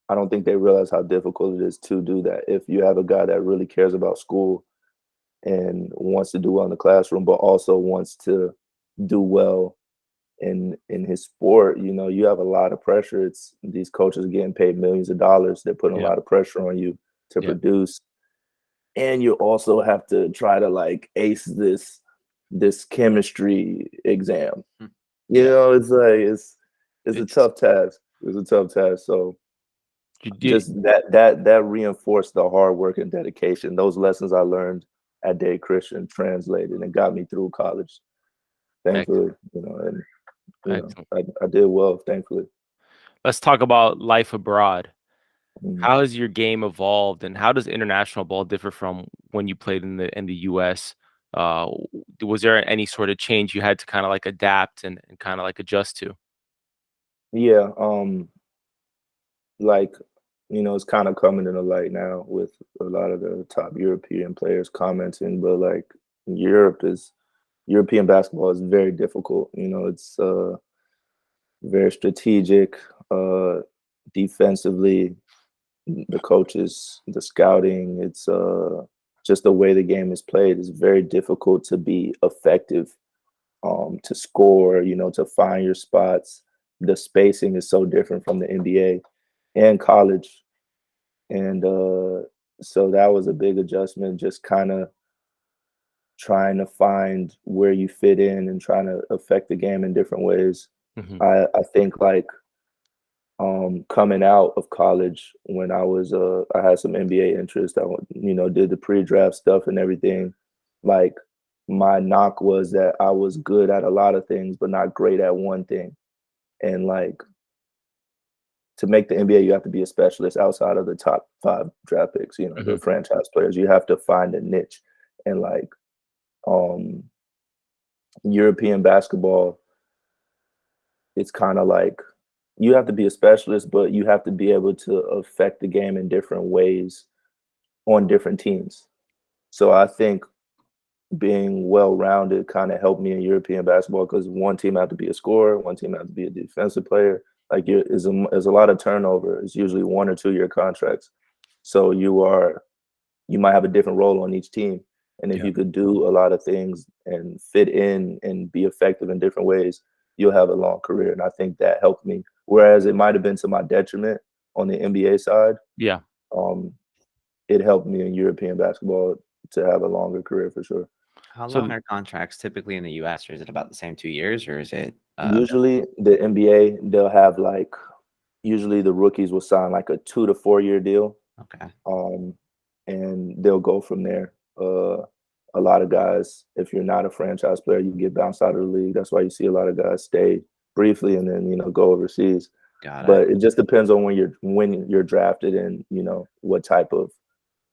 I don't think they realize how difficult it is to do that. If you have a guy that really cares about school and wants to do well in the classroom, but also wants to do well in his sport, you have a lot of pressure. It's these coaches are getting paid millions of dollars. They're putting a Yeah. lot of pressure on you to Yeah. produce. And you also have to try to like ace this chemistry exam. It's like it's a tough task. It's a tough task. So just that reinforced the hard work and dedication. Those lessons I learned at Day Christian translated and got me through college. Thankfully, and I did well, thankfully. Let's talk about life abroad. Mhm. How has your game evolved, and how does international ball differ from when you played in the US? Was there any sort of change you had to kind of like adapt and kind of like adjust to? Yeah, like, it's kind of coming into light now with a lot of the top European players commenting, but like European basketball is very difficult. It's very strategic, defensively, the coaches, the scouting, it's just the way the game is played is very difficult to be effective, to score, to find your spots. The spacing is so different from the NBA and college. And so that was a big adjustment, just kind of trying to find where you fit in and trying to affect the game in different ways. Mhm. I think like coming out of college when I had some NBA interest. I did the pre-draft stuff and everything. Like my knock was that I was good at a lot of things, but not great at one thing. And like to make the NBA, you have to be a specialist outside of the top 5 draft picks. The Mhm. franchise players. You have to find a niche, and like European basketball, it's kind of like you have to be a specialist, but you have to be able to affect the game in different ways on different teams. So I think being well-rounded kind of helped me in European basketball because one team had to be a scorer, one team had to be a defensive player. Like there's a lot of turnover. It's usually 1 or 2 year contracts. So you might have a different role on each team. And if Yeah. you could do a lot of things and fit in and be effective in different ways, you'll have a long career. And I think that helped me. Whereas it might have been to my detriment on the NBA side, Yeah. it helped me in European basketball to have a longer career for sure. How So long are contracts typically in the US, or is it about the same 2 years, or is it Usually the NBA, they'll have like usually the rookies will sign like a 2 to 4 year deal. okay? And they'll go from there. A lot of guys, if you're not a franchise player, you get bounced out of the league. That's why you see a lot of guys stay briefly and then go overseas. Got it. But it just depends on when you're drafted and what type of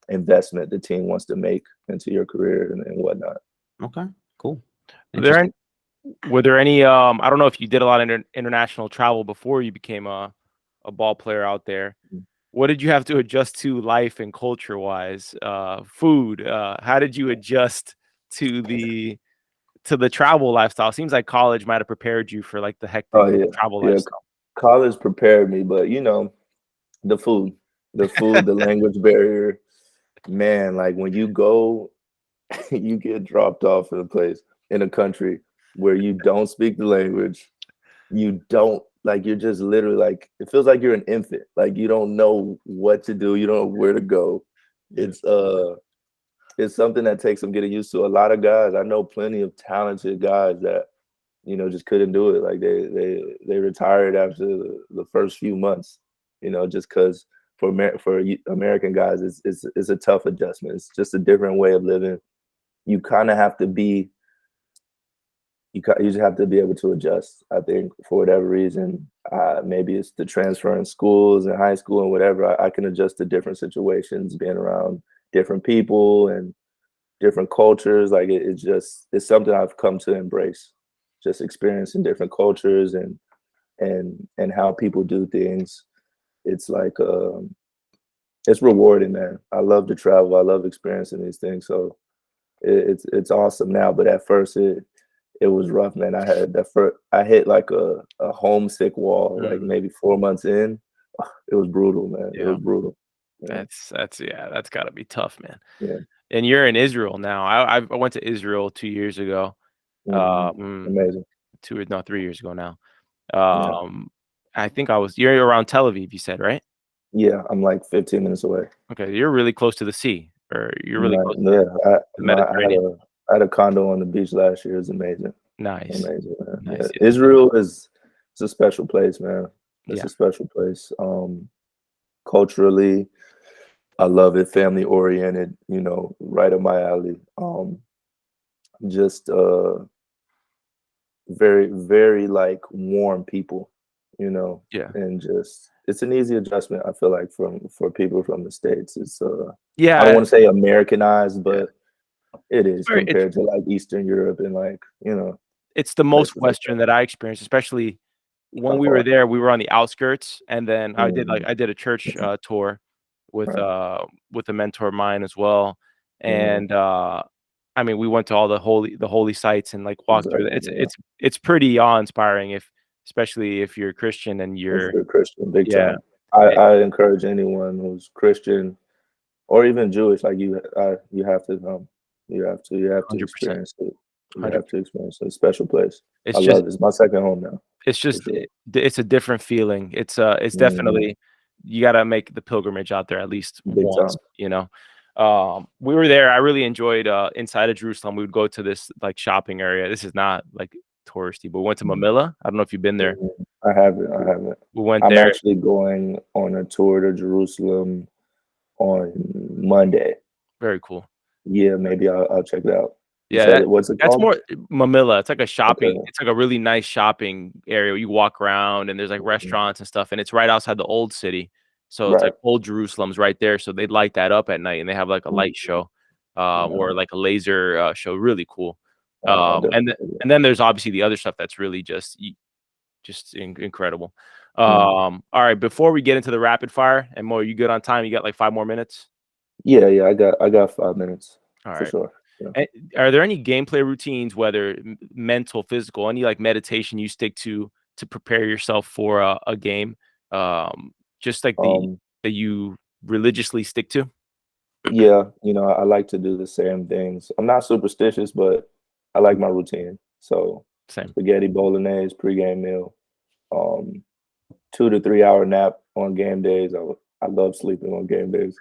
investment the team wants to make into your career and whatnot. Okay, cool. Were there any I don't know if you did a lot of international travel before you became a ball player out there. What did you have to adjust to life and culture wise? Food, how did you adjust to the travel lifestyle? Seems like college might have prepared you for like the hectic Oh yeah, travel yeah. lifestyle. College prepared me, but the food, the language barrier, man. Like when you go, you get dropped off in a place in a country where you don't speak the language. You don't like. You're just literally like. It feels like you're an infant. Like you don't know what to do. You don't know where to go. Yeah. It's something that takes some getting used to. A lot of guys, I know plenty of talented guys that just couldn't do it. Like they retired after the first few months, just because for American guys, it's a tough adjustment. It's just a different way of living. You kind of have to be. You just have to be able to adjust. I think for whatever reason, maybe it's the transfer in schools and high school and whatever. I can adjust to different situations, being around different people and different cultures. Like it's something I've come to embrace. Just experiencing different cultures and how people do things. It's like it's rewarding, man. I love to travel. I love experiencing these things. So it's awesome now. But at first it was rough, man. I hit like a homesick wall, like maybe 4 months in. It was brutal, man. It Yeah. was brutal. Yeah. That's got to be tough, man. Yeah. And you're in Israel now. I went to Israel 2 years ago. Amazing. 3 years ago now. Yeah. I think you're around Tel Aviv, you said, right? Yeah, I'm like 15 minutes away. Okay, you're really close to the sea, or you're really close to Yeah, the Mediterranean. I had a condo on the beach last year. It's amazing. Nice. Amazing, man. Nice. Yeah. Israel it's a special place, man. It's Yeah. a special place. Culturally, I love it. Family oriented, right up my alley. Just very, very like warm people, Yeah. and just it's an easy adjustment. I feel like for people from the States, it's I Yeah. don't want to say Americanized, but it is Very- compared to like Eastern Europe and like It's the most places like Western that I experienced, especially when we were there. We were on the outskirts, and then I did a church tour with a mentor of mine as well, and I mean, we went to all the holy sites and like walked through. It's pretty awe-inspiring, especially if you're Christian and if you're you're Christian, big yeah. time. I encourage anyone who's Christian or even Jewish, like you have to you have to 100%. experience it. You 100%. have to experience it. It's a special place. It's I just love it. It's my second home now. it's just sure. it's a different feeling. It's definitely you got to make the pilgrimage out there at least Big once, time. We were there. I really enjoyed inside of Jerusalem. We would go to this like shopping area. This is not like touristy, but we went to Mamilla. I don't know if you've been there. I haven't. We went I'm there. actually going on a tour to Jerusalem on Monday. Very cool. Yeah, maybe I'll check it out. Yeah, what's it that's called? more Mamilla. It's like a shopping. Okay. It's like a really nice shopping area. You walk around and there's like restaurants and stuff, and it's right outside the old city. So it's like old Jerusalem's right there. So they light that up at night, and they have like a light show, or like a laser show. Really cool. And then there's obviously the other stuff that's really just incredible. All right, before we get into the rapid fire, and Mo, you good on time? You got like 5 more minutes? Yeah, I got 5 minutes. All for right. sure. Yeah. Are there any gameplay routines, whether mental, physical, any like meditation you stick to prepare yourself for a game? Just like that you religiously stick to? Yeah, I like to do the same things. I'm not superstitious, but I like my routine. So Same. Spaghetti bolognese, pregame meal, 2 to 3 hour nap on game days. I love sleeping on game days.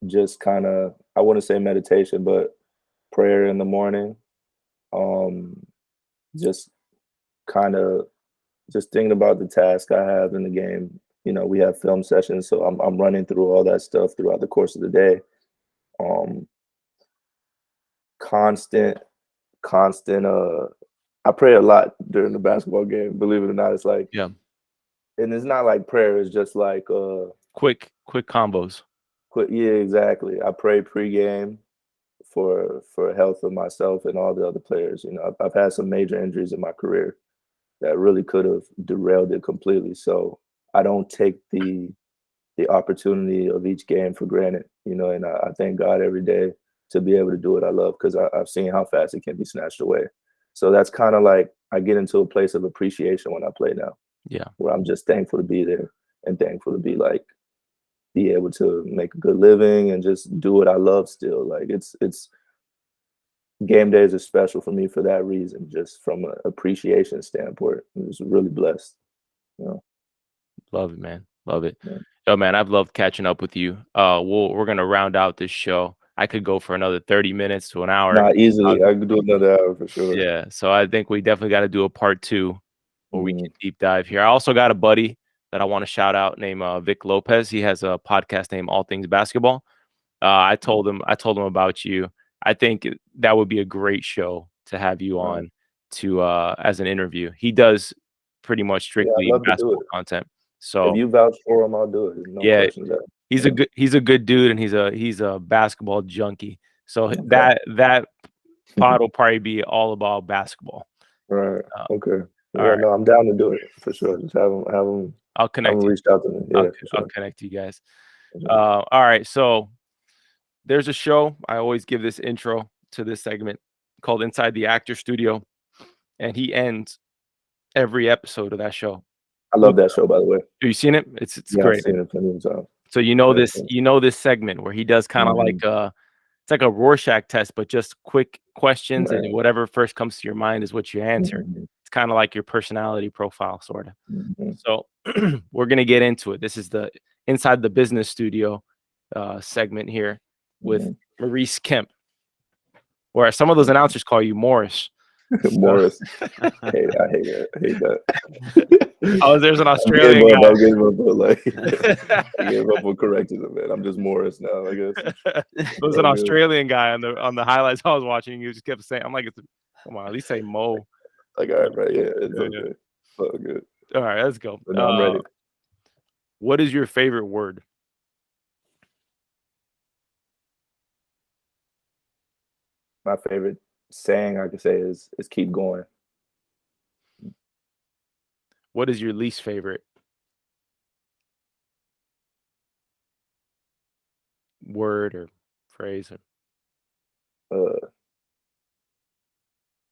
Just kind of, I wouldn't say meditation, but prayer in the morning. Just kind of just thinking about the task I have in the game. We have film sessions, so I'm running through all that stuff throughout the course of the day. Constant. I pray a lot during the basketball game. Believe it or not, it's like and it's not like prayer. It's just like quick combos. Yeah, exactly. I pray pregame for health of myself and all the other players. I've had some major injuries in my career that really could have derailed it completely. So I don't take the opportunity of each game for granted, and I thank God every day to be able to do what I love, because I've seen how fast it can be snatched away. So that's kind of like I get into a place of appreciation when I play now. Yeah. Where I'm just thankful to be there and thankful to be able to make a good living and just do what I love still. Like it's game days are special for me for that reason, just from an appreciation standpoint. I'm just really blessed. Love it, man. Love it. Yeah. Yo, man, I've loved catching up with you. We're gonna round out this show. I could go for another 30 minutes to an hour. Not easily. I could do another hour for sure. Yeah. So I think we definitely got to do a part 2 where we can deep dive here. I also got a buddy that I want to shout out named Vic Lopez. He has a podcast named All Things Basketball. I told him about you. I think that would be a great show to have you on to as an interview. He does pretty much strictly basketball content. So if you vouch for him, I'll do it. No questions asked. He's a good dude, and he's a basketball junkie. So that pod will probably be all about basketball. Right. Okay. Yeah, All right. no, I'm down to do it for sure. Just have them I'll connect you. reached out to me. Yeah, for I'll sure. connect you guys. For sure. All right. So there's a show. I always give this intro to this segment called Inside the Actor Studio, and he ends every episode of that show. I love that show, by the way. Have you seen it? It's Yeah, great. I've seen it plenty of times. So you know Yeah, this segment where he does kind of like it's like a Rorschach test, but just quick questions, right. and whatever first comes to your mind is what you answer. Mhm. It's kind of like your personality profile, sort of. Mhm. So we're gonna get into it. This is the Inside the Business Studio segment here with Mhm. Maurice Kemp, where some of those announcers call you Morris. Morris. I hate that. I hate that. Oh, there's an Australian guy. I gave up on I gave up on correcting him, man. I'm just Morris now, I guess. There was an Australian guy on the highlights I was watching. He just kept saying, "I'm like, come on, at least say Mo." Like, all right, yeah, it's Yeah, okay. So good. All right, let's go. But no, I'm ready. What is your favorite word? My favorite saying I could say is keep going. What is your least favorite word or phrase?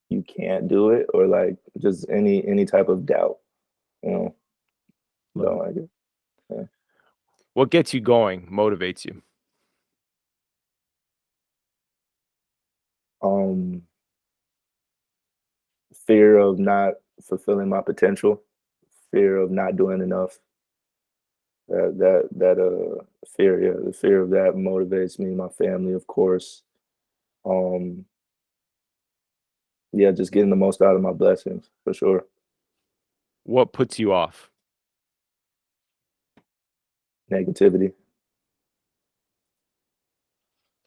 You can't do it, or like just any type of doubt. You know, don't like it. Yeah. What gets you going, motivates you? Fear of not fulfilling my potential, fear of not doing enough. That fear, yeah, the fear of that motivates me, my family, of course. Yeah, just getting the most out of my blessings for sure. What puts you off? Negativity.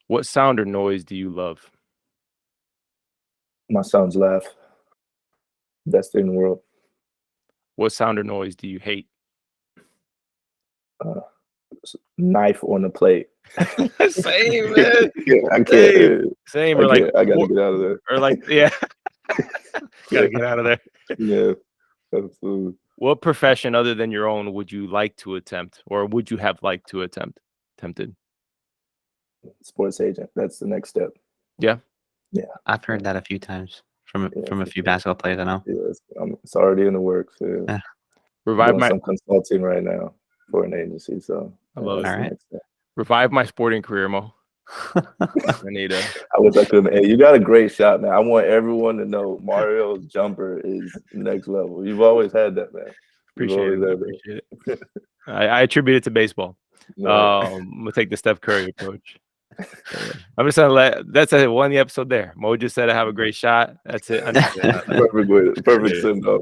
What sound or noise do you love? My son's laugh. Best thing in the world. What sound or noise do you hate? Knife on the plate. Same, man. Yeah, I can't. Same. I Or like, can't. I gotta get out of there. or like, yeah. Gotta get out of there. Yeah, absolutely. What profession other than your own would you like to attempt, or would you have liked to attempted? Sports agent. That's the next step. Yeah. Yeah, I've heard that a few times from a few basketball players I know. yeah, it's already in the works. Yeah. Yeah. Doing some consulting right now for an agency. So I love it. All right. Revive my sporting career, Mo. I need I wish I could. Hey, you got a great shot, man. I want everyone to know Mario's jumper is next level. You've always had that, man. Appreciate it. I attribute it to baseball. No. I'm gonna take the Steph Curry approach. I'm just gonna that's it. One episode there. Mo just said I have a great shot. That's it. Perfect send off.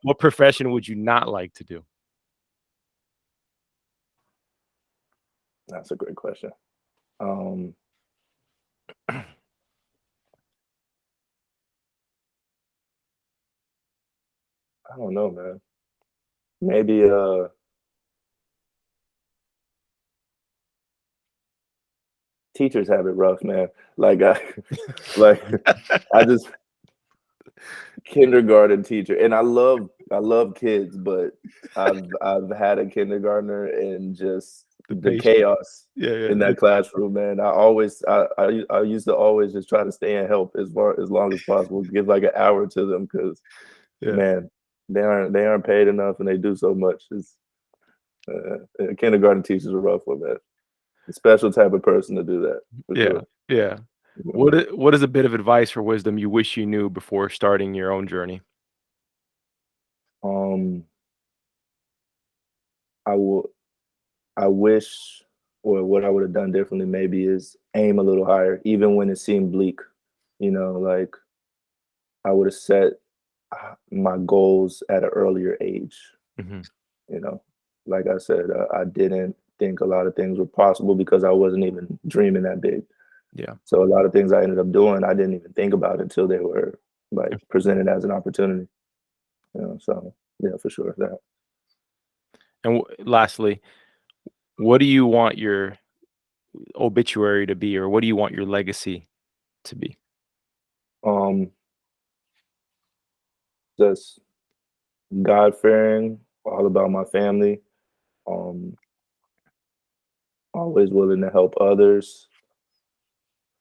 What profession would you not like to do? That's a great question. I don't know, man. Maybe teachers have it rough, man. Like I just kindergarten teacher, and I love kids, but I've had a kindergartner and just the chaos in that classroom, man. I used to always just try to stay and help as long as possible. Give like an hour to them because man, they aren't paid enough and they do so much. It's kindergarten teachers are rough with that. A special type of person to do that. Sure. Yeah. What is a bit of advice or wisdom you wish you knew before starting your own journey? I wish, or what I would have done differently maybe is aim a little higher, even when it seemed bleak. You know, like I would have set my goals at an earlier age. Mm-hmm. You know, like I said, I didn't think a lot of things were possible because I wasn't even dreaming that big. Yeah. So a lot of things I ended up doing, I didn't even think about until they were like presented as an opportunity. You know, so yeah, for sure that. And lastly, what do you want your obituary to be, or what do you want your legacy to be? just God-fearing, all about my family. Always willing to help others,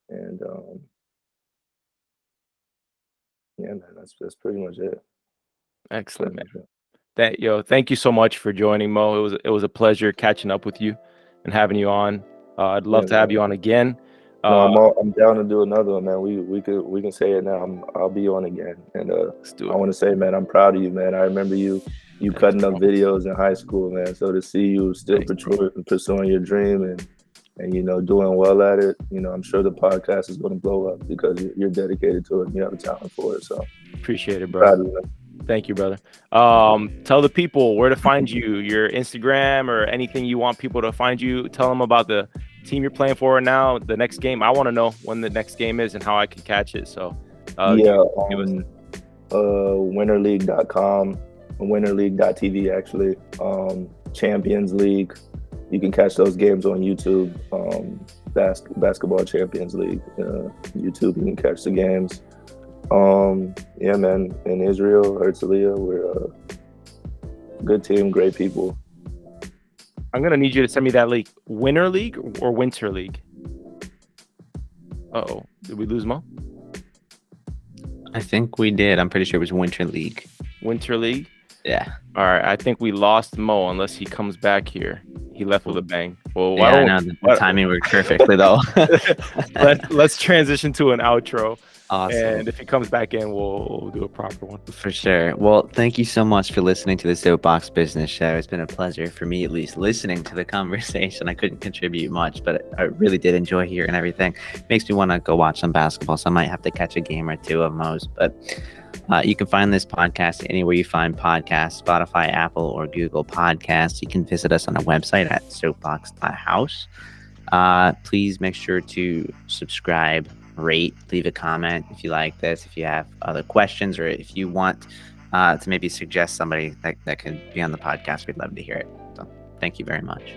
and yeah, man, that's pretty much it. Excellent, man. Thank you so much for joining, Mo. It was a pleasure catching up with you and having you on. I'd love to have you on again. No, I'm down to do another one, man. We can say it now. I'll be on again, and let's do it. I want to say, man, I'm proud of you, man. I remember you cutting up videos in high school, man. So to see you still pursuing your dream and doing well at it, I'm sure the podcast is going to blow up because you're dedicated to it and you have a talent for it. So appreciate it, bro. Thank you, brother. Tell the people where to find you, your Instagram or anything you want people to find you. Tell them about the team you're playing for now, the next game. I want to know when the next game is and how I can catch it. So winnerleague.com, winnerleague.tv actually. Champions League. You can catch those games on YouTube. Basketball Champions League. YouTube, you can catch the games. Yeah, man. In Israel, Herliyza, we're a good team, great people. I'm gonna need you to send me that league. Winter League or Winter League? Uh-oh. Did we lose Mo? I think we did. I'm pretty sure it was Winter League. Winter League? Yeah. All right. I think we lost Mo unless he comes back here. He left with a bang. Well, yeah, the timing worked perfectly though. Let's transition to an outro. Awesome. And if he comes back in, we'll do a proper one. For sure. Well, thank you so much for listening to the Soapbox Business Show. It's been a pleasure for me, at least, listening to the conversation. I couldn't contribute much, but I really did enjoy hearing everything. Makes me want to go watch some basketball, so I might have to catch a game or two of Mo's. But you can find this podcast anywhere you find podcasts, Spotify, Apple, or Google Podcasts. You can visit us on our website at soapbox.house. Please make sure to subscribe, rate, leave a comment if you like this, if you have other questions, or if you want to maybe suggest somebody that could be on the podcast. We'd love to hear it. So thank you very much.